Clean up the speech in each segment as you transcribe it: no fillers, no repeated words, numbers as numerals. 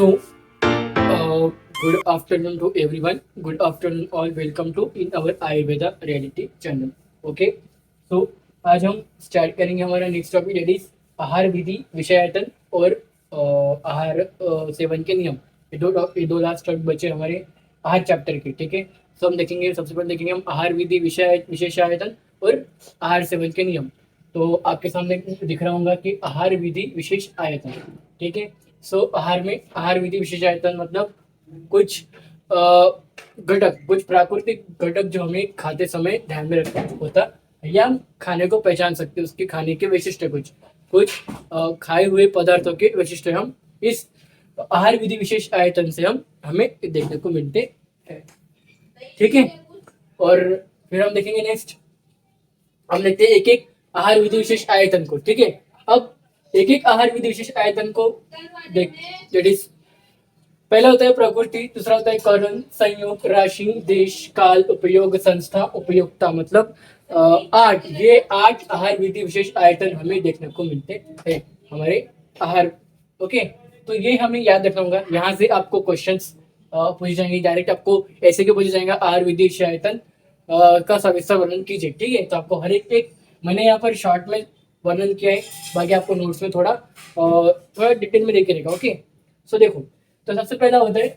So, good afternoon to everyone. Good afternoon all. Welcome to in our Ayurveda reality channel. Okay. So आज हम start करेंगे हमारा next topic that is आहार विधि विषयायतन और आहार seven के नियम। ये दो लास्ट टॉपिक बचे हमारे आहार चैप्टर के। ठीक है। सो हम देखेंगे, सबसे पहले देखेंगे हम आहार विधि विशेषायतन और आहार सेवन के नियम। तो आपके सामने दिख रहा होगा कि आहार विधि विशेष आयतन। ठीक है। सो आहार में आहार विधि विशेष आयतन मतलब कुछ घटक, कुछ प्राकृतिक घटक जो हमें खाते समय ध्यान में रखना होता या हम खाने को पहचान सकते हैं, उसके खाने के वैशिष्ट्य कुछ कुछ खाए हुए पदार्थों के वैशिष्ट्य हम इस आहार विधि विशेष आयतन से हम हमें देखने को मिलते हैं। ठीक है। और फिर हम देखेंगे नेक्स्ट, हम देखते हैं एक एक आहार विधि विशेष आयतन को। ठीक है। अब एक एक आहार विधि विशेष आयतन को देख, दैट इज पहला होता है प्रकृति, दूसरा होता है करण, संयोग, राशि, देश, काल, उपयोग, संस्था, उपयोक्ता। मतलब 8, ये 8 आहार विधि विशेष आयतन हमें देखने को मिलते हैं हमारे आहार। ओके। तो ये हमें याद रखना होगा। यहाँ से आपको क्वेश्चंस पूछे जाएंगे, डायरेक्ट आपको ऐसे के पूछे जाएगा आहार विधि विशेष आयतन का सविस्तर वर्णन कीजिए। ठीक है। तो आपको हर एक मैंने यहाँ पर शॉर्ट में वर्णन किया है, बाकी आपको नोट्स में थोड़ा डिटेल में देखे रहेगा। ओके। सो देखो, तो सबसे पहला होता है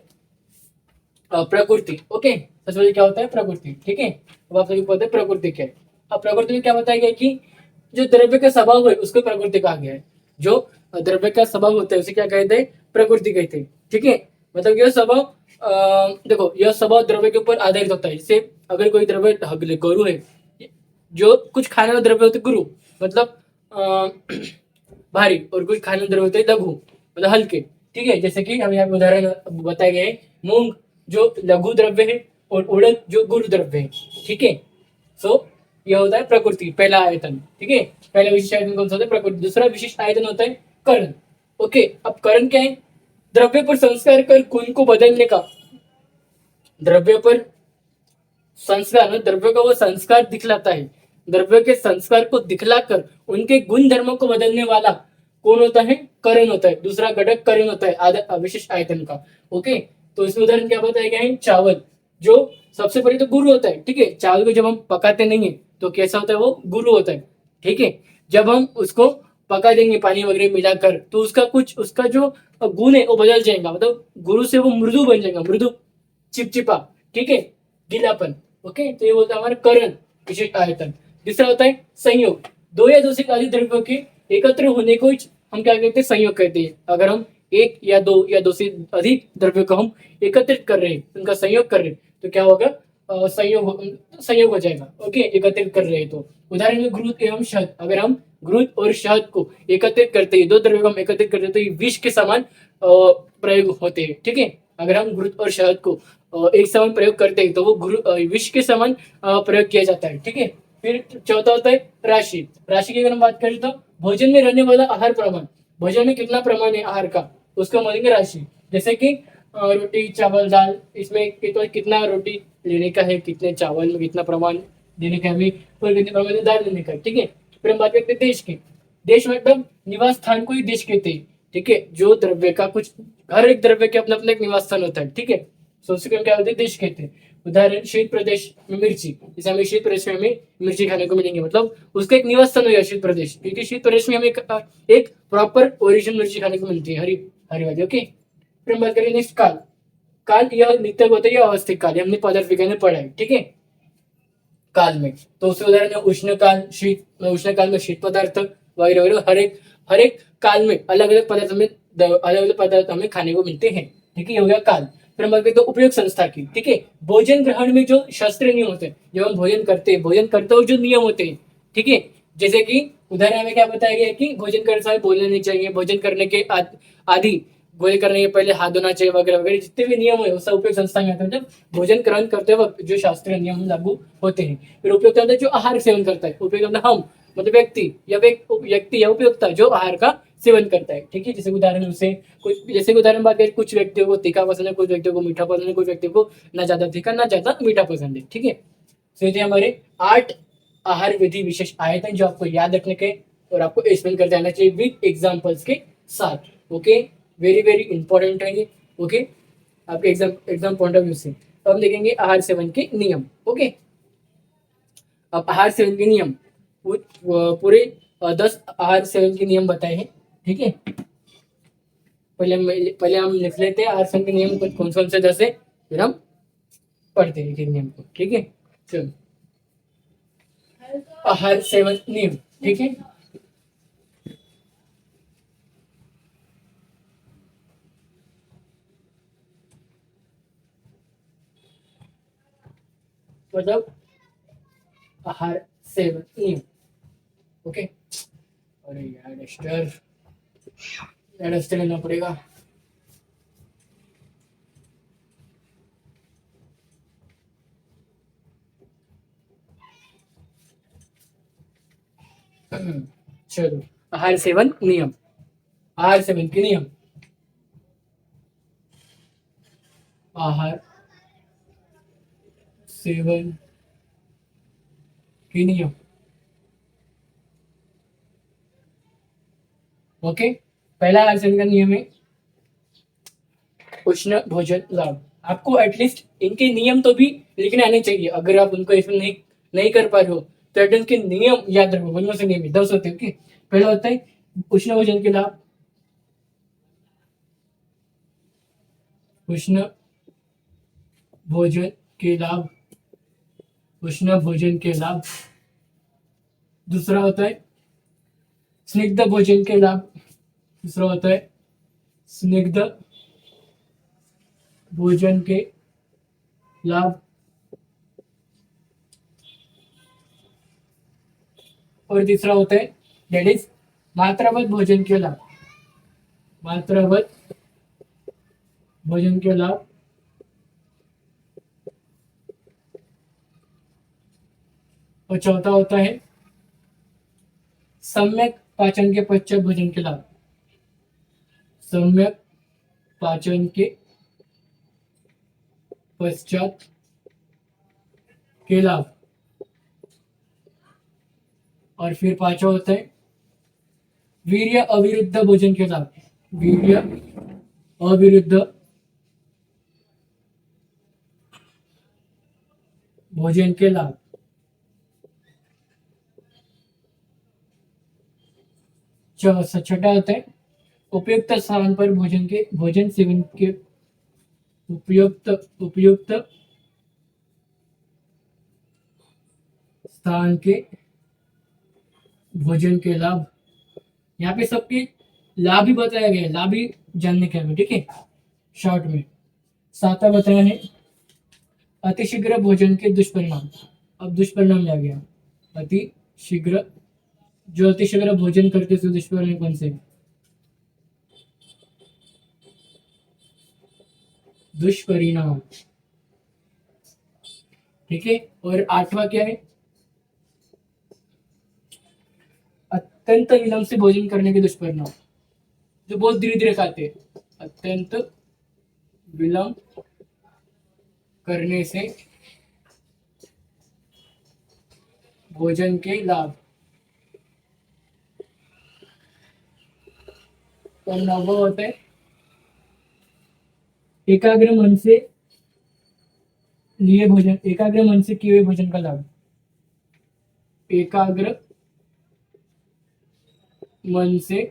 प्रकृति। ओके। सबसे पहले क्या होता है प्रकृति। ठीक है। अब आप सभी को पता है प्रकृति क्या है। अब प्रकृति में क्या बताया गया कि जो द्रव्य का स्वभाव है उसको प्रकृति कहा गया है। जो द्रव्य का स्वभाव होता है उसे क्या कहते हैं, प्रकृति कहते हैं। ठीक है। मतलब यह स्वभाव देखो, यह स्वभाव द्रव्य के ऊपर आधारित होता है। जैसे अगर कोई द्रव्य गुरु है, जो कुछ खाने वाला द्रव्य होते गुरु मतलब भारी, और कुछ खाने वाले द्रव्य होते लघु मतलब हल्के। ठीक है। जैसे कि हम यहाँ पे उदाहरण बताए गए हैं, मूंग जो लघु द्रव्य है और उड़द जो गुरु द्रव्य है। ठीक है। सो यह होता है प्रकृति, पहला आयतन। ठीक है। पहला विशिष्ट आयतन कौन सा होता है, प्रकृति। दूसरा विशिष्ट आयतन होता है करण। ओके। अब करण क्या है, द्रव्य पर संस्कार कर गुण को बदलने का, द्रव्य पर संस्कार, द्रव्य का वो संस्कार दिखलाता है, द्रव्य के संस्कार को दिखलाकर उनके गुण धर्मों को बदलने वाला कौन होता है, करण होता है। दूसरा घटक करण होता है विशिष्ट आयतन का। ओके। तो इसमें उदाहरण क्या बताया गया है, चावल जो सबसे पहले तो गुरु होता है। ठीक है। चावल को जब हम पकाते नहीं है तो कैसा होता है, वो गुरु होता है। ठीक है। जब हम उसको पका देंगे पानी वगैरह मिलाकर तो उसका जो गुण है वो बदल जाएगा, मतलब गुरु से वो मृदु बन जाएगा, मृदु चिपचिपा। ठीक है। गीलापन। ओके। तो ये बोलता है हमारा करण विशिष्ट आयतन। दूसरा होता है संयोग, दो या दो से अधिक द्रव्यों के एकत्र होने को हम क्या कहते हैं, संयोग कहते हैं। अगर हम एक या दो से अधिक द्रव्यों को हम एकत्रित कर रहे हैं, उनका संयोग कर रहे हैं, तो क्या होगा, संयोग हो जाएगा। ओके। एकत्रित कर रहे हैं तो उदाहरण में घृत एवं शहद, अगर हम घृत और शहद को एकत्रित करते हैं, दो द्रव्यों को हम एकत्रित करते हैं तो ये विष के समान प्रयोग होते हैं। ठीक है। अगर हम घृत और शहद को एक समान प्रयोग करते हैं तो वो विष के समान प्रयोग किया जाता है। ठीक है। फिर चौथा होता है राशि। राशि की अगर हम बात करें तो भोजन में रहने वाला आहार प्रमाण, भोजन में कितना प्रमाण है आहार का, उसको मानेंगे राशि। जैसे कि रोटी, चावल, दाल, इसमें कितना रोटी लेने का है, कितने चावल में कितना प्रमाण देने का है, और कितने प्रमाण में दाल लेने का है। ठीक है। फिर हम बात करते हैं देश की। देश मतलब निवास स्थान को ही देश कहते हैं। ठीक है। जो द्रव्य का कुछ, हर एक द्रव्य के अपना अपना एक निवास स्थान होता है। ठीक है। सो उसको हम क्या बोलते हैं, देश कहते हैं। उदाहरण शीत प्रदेश में मिर्ची, जैसे हमें शीत प्रदेश में हमें मिर्ची खाने को मिलेंगे, मतलब उसका एक निवास स्थान हो गया शीत प्रदेश, क्योंकि शीत प्रदेश में हमें एक प्रॉपर ओरिजिनल मिर्ची खाने को मिलती है, हरी हरी वाली। ओके। फिर हम बात करें नेक्स्ट काल। काल यह नित्य होता है या अवस्थिक काल, हमने पदार्थ विज्ञान में पढ़ा है। ठीक है। काल में तो उसके उदाहरण है उष्ण काल, उष्ण काल में शीत पदार्थ वगैरह वगैरह। हर एक काल में अलग अलग पदार्थ हमें खाने को मिलते हैं। ठीक है। ये हो गया काल। फिर हम बात करते हैं उपयोग संस्था की। ठीक है। भोजन ग्रहण में जो शास्त्रीय नियम होते हैं, जब हम भोजन करते हुए जो नियम होते हैं। ठीक है। जैसे कि उदाहरण में क्या बताया गया है कि भोजन करते समय बोलना नहीं चाहिए, भोजन करने के आदि भोजन करने के पहले हाथ धोना चाहिए वगैरह वगैरह, जितने भी नियम है वो सब उपयोग संस्था में आते हैं। मतलब भोजन ग्रहण करते वक्त जो शास्त्रीय नियम लागू होते हैं। फिर उपयोक्ता होता है जो आहार सेवन करता है, उपयोग मतलब हम, मतलब व्यक्ति या उपयोक्ता जो आहार का सेवन करता है। ठीक है। जैसे उदाहरण बात करें, कुछ व्यक्तियों को तीखा पसंद है, कुछ व्यक्तियों को मीठा पसंद है, कुछ व्यक्तियों को ना ज्यादा तीखा ना ज्यादा मीठा पसंद है। ठीक है। तो ये हमारे 8 आहार विधि विशेष आयतन जो आपको याद रखने के और आपको एक्सप्लेन कर जाना चाहिए विद एग्जांपल्स के साथ। ओके। वेरी वेरी इंपॉर्टेंट है ये। ओके, आपके exam exam point of view से। तो हम देखेंगे आहार सेवन के नियम। ओके, अब आहार सेवन के नियम पूरे 10 आहार सेवन के नियम बताए हैं। ठीक है, पहले हम लिख लेते हैं आहार सेवन के नियम कौन कौन से 10 है, फिर हम पढ़ते हैं एक एक नियम को। ठीक है, चलो आहार सेवन नियम। ठीक है, मतलब आहार सेवन नियम। ओके, अरे यार डस्टर लेना पड़ेगा। चलो आहार सेवन नियम। आहार सेवन के नियम। आहार सेवन के नियम। ओके, पहला आहार सेवन का नियम है उष्ण भोजन लाभ। आपको एटलीस्ट इनके नियम तो भी लिखने आने चाहिए। अगर आप उनको इसमें नहीं नहीं कर पा रहे हो तो एटलीस्ट के नियम याद रखो। उनमें से नियम 10 होते हैं। ओके, पहला होता है उष्ण भोजन के लाभ। उष्ण भोजन के लाभ। उष्ण भोजन के लाभ। दूसरा होता है स्निग्ध भोजन के लाभ। दूसरा होता है स्निग्ध भोजन के लाभ। और तीसरा होता है दैट इज मात्रावत भोजन के लाभ। मात्रावत भोजन के लाभ। और चौथा होता है सम्यक पाचन के पश्चात भोजन के लाभ। सम्यक पाचन के पश्चात के लाभ। और फिर पांचवा होता है वीर्य अविरुद्ध भोजन के लाभ। वीर्य अविरुद्ध भोजन के लाभ। छठा होता है उपयुक्त स्थान पर भोजन सेवन के उपयुक्त उपयुक्त स्थान के भोजन के लाभ। यहाँ पे सबके लाभ ही बताया गया है, लाभ ही जानने के हमें। ठीक है, शॉर्ट में। सातवां बताया है अतिशीघ्र भोजन के दुष्परिणाम। अब दुष्परिणाम आ गया। अतिशीघ्र, जो अतिशीघ्र भोजन करते हैं दुष्परिणाम कौन से? दुष्परिणाम। ठीक है, और आठवां क्या है? अत्यंत विलंब से भोजन करने के दुष्परिणाम, जो बहुत धीरे धीरे खाते हैं। अत्यंत विलंब करने से भोजन के लाभ। और नौवां होता है एकाग्र मन से एकाग्र मन से किए हुए भोजन का लाभ। एकाग्र मन से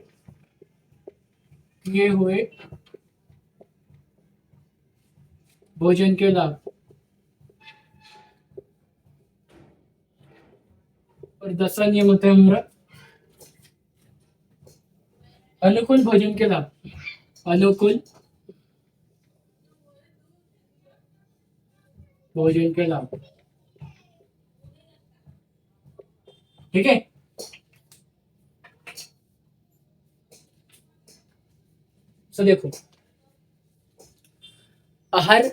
किए हुए भोजन के लाभ। और 10वां नियम होता है हमारा अनुकूल भोजन के लाभ। अनुकूल भोजन के लाभ। ठीक है, सो देखो आहार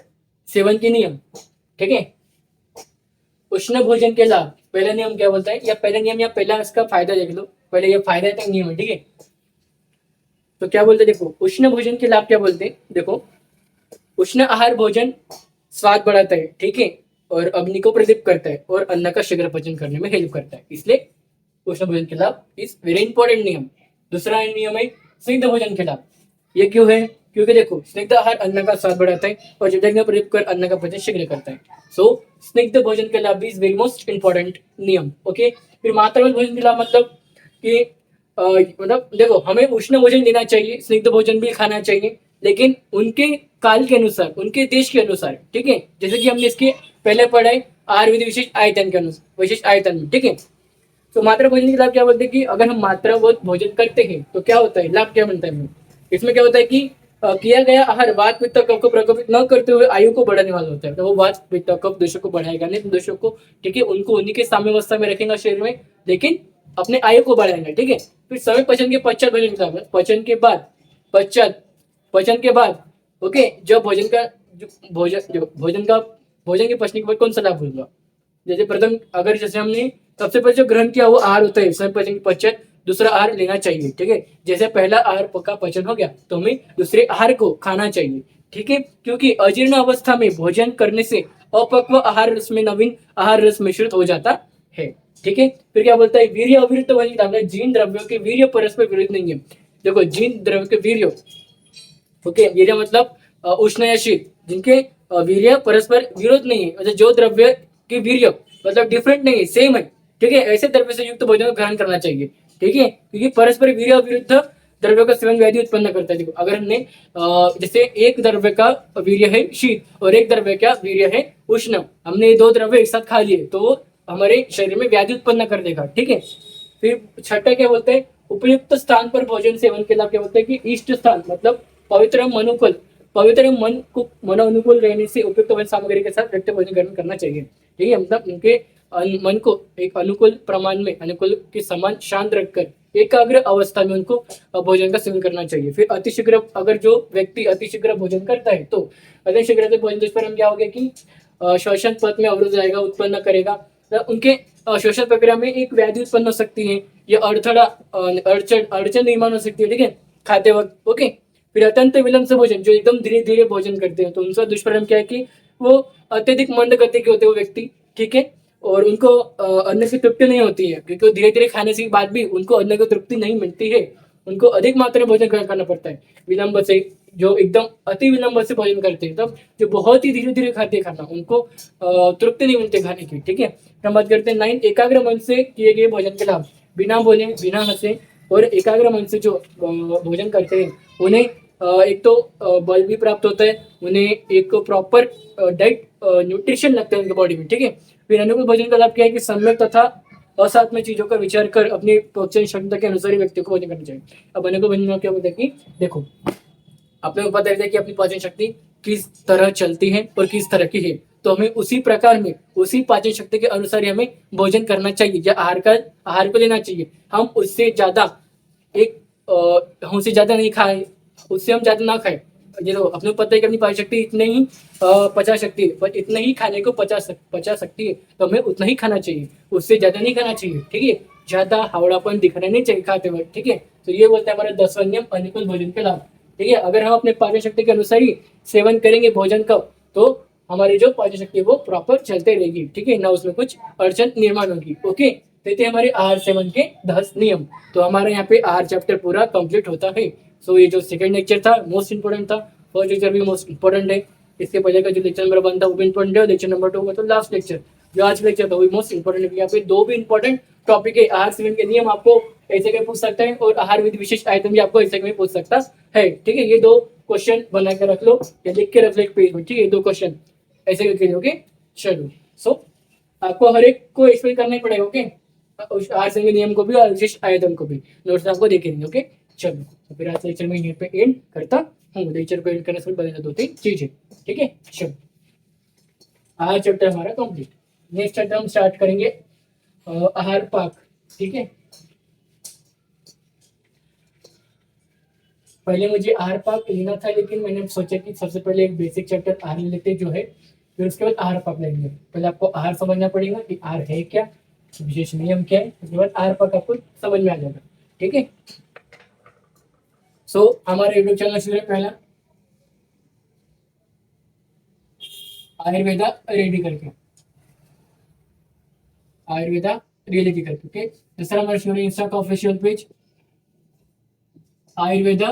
सेवन के नियम। ठीक है, उष्ण भोजन के लाभ। पहला नियम क्या बोलता है, या पहला नियम या पहला इसका फायदा देख लो। पहले ये फायदा है तो नियम है। ठीक है, तो क्या बोलते हैं देखो उष्ण भोजन के लाभ क्या बोलते हैं। देखो उष्ण आहार भोजन स्वाद बढ़ाता है। ठीक है, और अग्नि को प्रदीप्त करता है और अन्न का शीघ्र पचन करने में हेल्प करता है। इसलिए उष्ण भोजन के लाभ इज वेरी इंपॉर्टेंट नियम। दूसरा नियम है स्निग्ध भोजन के लाभ। ये क्यों है? क्योंकि देखो स्निग्ध आहार अन्न का स्वाद बढ़ाता है और जठर प्रयोग कर अन्न का पचन शीघ्र करता है। सो स्निग्ध भोजन के लाभ भी इज वेरी मोस्ट इंपॉर्टेंट नियम। ओके, फिर मात्रावत भोजन के लाभ मतलब कि मतलब देखो हमें उष्ण भोजन लेना चाहिए, स्निग्ध भोजन भी खाना चाहिए, लेकिन उनके काल के अनुसार, उनके देश के अनुसार। ठीक है, जैसे कि हमने इसके पहले पढ़ा है आहार विधि विशेष आयतन के अनुसार, विशेष आयतन में। ठीक है, तो मात्रा भोजन के लाभ क्या बोलते हैं कि अगर हम मात्रा भोजन करते हैं तो क्या होता है, लाभ क्या मिलता है हमें। इसमें क्या होता है कि किया गया आहार वात पित्त कफ को प्रकोपित न करते हुए आयु को बढ़ाने वाला होता है। तो वो वात पित्त कफ दोषों को बढ़ाएगा नहीं, तो दोषों को, ठीक है, उनको उन्हीं के साम्यावस्था में रखेगा शरीर में, लेकिन अपने आयु को बढ़ाएंगे। ठीक है, फिर समय पचन के पश्चात भोजन के लाभ, पचन के बाद, पश्चात, पचन के बाद। ओके, जब भोजन का भोजन के पचने के बाद कौन सा लाभ होगा। जैसे प्रथम, अगर जैसे हमने सबसे पहले जो ग्रहण किया वो आहार होता है, समय पचन के पश्चात दूसरा आहार लेना चाहिए। ठीक है, जैसे पहला आहार का पचन हो गया तो हमें दूसरे आहार को खाना चाहिए। ठीक है, क्योंकि अजीर्ण अवस्था में भोजन करने से अपक्व आहार रस में नवीन आहार रस मिश्रित हो जाता है। ठीक है, फिर क्या बोलता है, वीर्य अविरुद्ध भोजन, जीन द्रव्यों के वीर्य परस्पर विरुद्ध नहीं है। देखो जीन द्रव्य के वीर्य, ओके, वीर्य मतलब उष्ण या शीत, जिनके वीर्य परस्पर विरोध नहीं है, मतलब जो द्रव्य के वीर्य मतलब डिफरेंट नहीं है, सेम है। ठीक है, ऐसे द्रव्य से युक्त भोजन को ग्रहण करना चाहिए। ठीक है, क्योंकि परस्पर वीर्य विरुद्ध द्रव्यों का सेवन व्याधि उत्पन्न करता है। देखो अगर हमने जैसे एक द्रव्य का वीर्य है शीत और एक द्रव्य का वीर्य है उष्ण, हमने ये दो द्रव्य एक साथ खा लिए तो वो हमारे शरीर में व्याधि उत्पन्न कर देगा। ठीक है, फिर छठा क्या बोलते हैं, उपयुक्त स्थान पर भोजन सेवन के लाभ क्या बोलते हैं कि इष्ट स्थान मतलब पवित्र मनुकुल, पवित्र मन को मन अनुकूल रहने से उपयुक्त भोजन सामग्री के साथ व्यक्ति भोजन ग्रहण करना चाहिए। ठीक है, मतलब उनके मन को एक अनुकूल प्रमाण में, अनुकूल के समान शांत रखकर एकाग्र अवस्था में उनको भोजन का सेवन करना चाहिए। फिर अतिशीघ्र, अगर जो व्यक्ति अतिशीघ्र भोजन करता है तो अतिशीघ्र भोजन दुष्परिणाम क्या हो गया कि श्वसन पथ में अवरोध आएगा, उत्पन्न करेगा, तो उनके श्वसन प्रक्रिया में एक व्याधि उत्पन्न हो सकती है, या अड़थड़ा अड़चन अड़चन निर्माण हो सकती है। ठीक है, खाते वक्त। ओके, फिर अत्यंत विलंब से भोजन, जो एकदम धीरे धीरे भोजन करते हैं तो उनका दुष्परिणाम क्या है कि वो अत्यधिक मंद गति के होते हैं वो व्यक्ति। ठीक है, और उनको अन्न की तृप्ति नहीं होती है, क्योंकि धीरे धीरे खाने के बाद भी उनको अन्न की तृप्ति नहीं मिलती है, उनको अधिक मात्रा में भोजन ग्रहण करना पड़ता है विलंब से। जो एकदम अति विलंब से भोजन करते हैं, तब जो बहुत ही धीरे धीरे खाते हैं खाना, उनको तृप्ति नहीं मिलती खाने की। ठीक है, हम बात करते हैं 9 एकाग्र मन से किए गए भोजन के लाभ। बिना बोले, बिना हंसे और एकाग्र मन से जो भोजन करते हैं उन्हें एक तो बल भी प्राप्त होता है, उन्हें एक प्रॉपर डाइट न्यूट्रिशन लगता है उनके बॉडी में। ठीक है, फिर अनुकूल भोजन का लाभ क्या है कि सम्यक तथा असात्मक चीजों का विचार कर अपनी प्रोत्साहन क्षमता के अनुसार ही व्यक्ति को भोजन करना चाहिए। अब अनुकूल भोजन में क्या बोलते हैं कि देखो अपने को पता रहता है कि अपनी पाचन शक्ति किस तरह चलती है और किस तरह की है, तो हमें उसी प्रकार में, उसी पाचन शक्ति के अनुसार ही हमें भोजन करना चाहिए या आहार को लेना चाहिए। हम उससे ज्यादा हमसे ज्यादा नहीं खाए, उससे हम ज्यादा ना खाए। ये तो अपने को पता है कि अपनी पाचन शक्ति इतने ही पचा सकती है, पर इतने ही खाने को पचा सकती है, तो हमें उतना ही खाना चाहिए, उससे ज्यादा नहीं खाना चाहिए। ठीक है, ज्यादा हावड़ापन दिखना नहीं चाहिए खाते वक्त। ठीक है, तो ये बोलते हैं हमारा 10वां नियम अनुकूल भोजन के लाभ। ठीक है, अगर हम अपने पाचन शक्ति के अनुसार ही सेवन करेंगे भोजन का, तो हमारी जो पाचन शक्ति है वो प्रॉपर चलते रहेगी। ठीक है, ना उसमें कुछ अड़चन निर्माण होगी। ओके, तो थे हमारे आहार सेवन के 10 नियम। तो हमारे यहाँ पे आहार चैप्टर पूरा कंप्लीट होता है। सो ये जो सेकंड लेक्चर था मोस्ट इंपोर्टेंट था, फर्स्ट लेक्चर भी मोस्ट इंपोर्टेंट है, इसके पहले का जो लेक्चर नंबर 1 था वो भी इंपोर्टेंट है, और लेक्चर नंबर 2 मतलब लास्ट लेक्चर जो आज लेक्चर था वो भी मोस्ट इंपोर्टेंट है। यहाँ पे दो भी इंपोर्टेंट टॉपिक है, आहार सेवन के नियम आपको ऐसे के पूछ सकता है, और आहार विधि विशेष आयतन भी आपको ऐसे में पूछ सकता है। ठीक है, ये दो क्वेश्चन बना के रख लो या लिख के रख लो एक पेज में। ठीक है, दो क्वेश्चन ऐसे करके लोगे। चलो, सो आपको हर एक को एक्सप्लेन करना ही पड़ेगा। ओके, आहार सेवन के नियम को भी और विशेष आयतन को भी नोट्स आपको देखेंगे। ओके, चलो तो फिर आज लेक्चर में यहीं पे एंड करता हूँ। लेक्चर को एंड करने से पहले दो तीन चीजें। ठीक है, चलो आहार चैप्टर हमारा कंप्लीट। नेक्स्ट चैप्टर हम स्टार्ट करेंगे आहार पाक। ठीक है, पहले मुझे आहार पाक लेना था, लेकिन मैंने सोचा कि सबसे पहले एक बेसिक चैप्टर आहार ले लेते जो है, फिर उसके बाद आहार पाक लेंगे। पहले आपको आहार समझना पड़ेगा कि आहार है क्या, विशेष नियम क्या है, उसके बाद आहार पाक आपको समझ में आ जाएगा। ठीक है, सो हमारा यूट्यूब चैनल शुरू है पहला आयुर्वेदा रेडी करके, आयुर्वेदा रियलिटी करके। ओके, दूसरा हमारा शुरू है इंस्टा का ऑफिशियल पेज आयुर्वेदा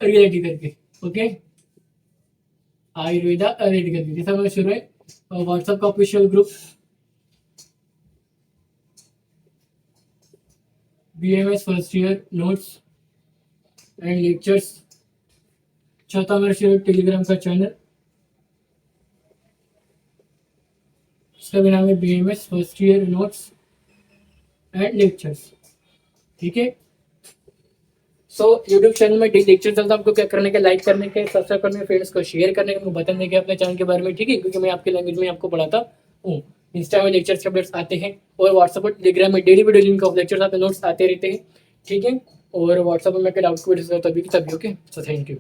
रियलिटी करके, ओके, आयुर्वेदा रियलिटी करके जैसा मैं शुरू है। व्हाट्सएप का official group BMS first year notes and lectures. चौथा मेरा शेयर टेलीग्राम का चैनल, उसका भी नाम है BMS first year notes and lectures, ठीक है। सो यूट्यूब चैनल में लेक्चर चलता है, आपको क्या करने के, लाइक करने के, सब्सक्राइब करने के, फ्रेंड्स को शेयर करने के, बटन देंगे अपने चैनल के बारे में, ठीक है, क्योंकि मैं आपके लैंग्वेज में आपको पढ़ाता हूँ। इंस्टा में लेक्चर्स के अपडेट्स आते हैं और व्हाट्सएप पर टेलीग्राम में daily video link of lectures आते हैं, नोट्स आते रहते हैं, ठीक है। और व्हाट्सएप में मैं डाउट को डिस्कस तभी ओके। So thank you.